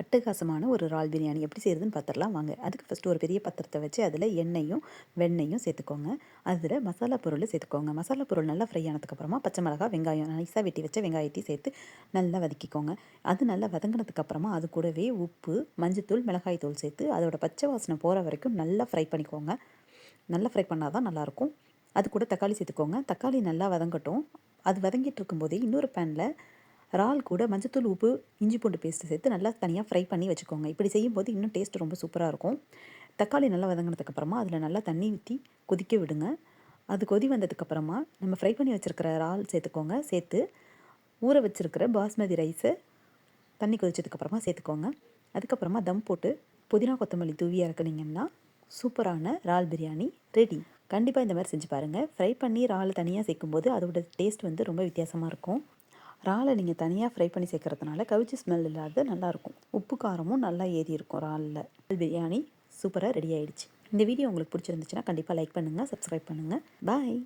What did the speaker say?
அட்டகாசமான ஒரு இறால் பிரியாணி எப்படி செய்கிறதுன்னு பார்த்துடலாம் வாங்க. அதுக்கு ஃபஸ்ட்டு ஒரு பெரிய பாத்திரத்தை வச்சு அதில் எண்ணெயும் வெண்ணெயும் சேர்த்துக்கோங்க. அதில் மசாலா பொருள் சேர்த்துக்கோங்க. மசாலா பொருள் நல்லா ஃப்ரை ஆனதுக்கப்புறமா பச்சை மிளகா வெங்காயம் நைஸாக வெட்டி வச்ச வெங்காயத்தையும் சேர்த்து நல்லா வதக்கிக்கோங்க. அது நல்லா வதங்கினதுக்கப்புறமா அது கூடவே உப்பு, மஞ்சத்தூள், மிளகாய் தூள் சேர்த்து அதோட பச்சை வாசனை போகிற வரைக்கும் நல்லா ஃப்ரை பண்ணிக்கோங்க. நல்லா ஃப்ரை பண்ணால் தான் நல்லாயிருக்கும். அது கூட தக்காளி சேர்த்துக்கோங்க. தக்காளி நல்லா வதங்கட்டும். அது வதங்கிட்டு இருக்கும்போதே இன்னொரு பேனில் இறால் கூட மஞ்சத்தூள், உப்பு, இஞ்சி பூண்டு பேஸ்ட்டு சேர்த்து நல்லா தனியாக ஃப்ரை பண்ணி வச்சுக்கோங்க. இப்படி செய்யும்போது இன்னும் டேஸ்ட் ரொம்ப சூப்பராக இருக்கும். தக்காளி நல்லா வதங்கினதுக்கப்புறமா அதில் நல்லா தண்ணி ஊற்றி கொதிக்க விடுங்க. அது கொதி வந்ததுக்கப்புறமா நம்ம ஃப்ரை பண்ணி வச்சுருக்கிற இறால் சேர்த்துக்கோங்க. சேர்த்து ஊற வச்சுருக்கிற பாஸ்மதி ரைஸை தண்ணி கொதிச்சதுக்கப்புறமா சேர்த்துக்கோங்க. அதுக்கப்புறமா தம் போட்டு புதினா கொத்தமல்லி தூவி இறக்குனீங்கன்னா சூப்பரான இறால் பிரியாணி ரெடி. கண்டிப்பாக இந்த மாதிரி செஞ்சு பாருங்கள். ஃப்ரை பண்ணி இறால் தனியாக சேர்க்கும்போது அதோட டேஸ்ட் வந்து ரொம்ப வித்தியாசமாக இருக்கும். இறாலை நீங்கள் தனியாக ஃப்ரை பண்ணி சேர்க்கறதுனால கவுச்சி ஸ்மெல் இல்லாத நல்லாயிருக்கும். உப்பு காரமும் நல்லா ஏறி இருக்கும் இறாலில். பிரியாணி சூப்பராக ரெடி ஆகிடுச்சு. இந்த வீடியோ உங்களுக்கு பிடிச்சிருந்துச்சுன்னா கண்டிப்பாக லைக் பண்ணுங்கள், சப்ஸ்கிரைப் பண்ணுங்கள். பாய்.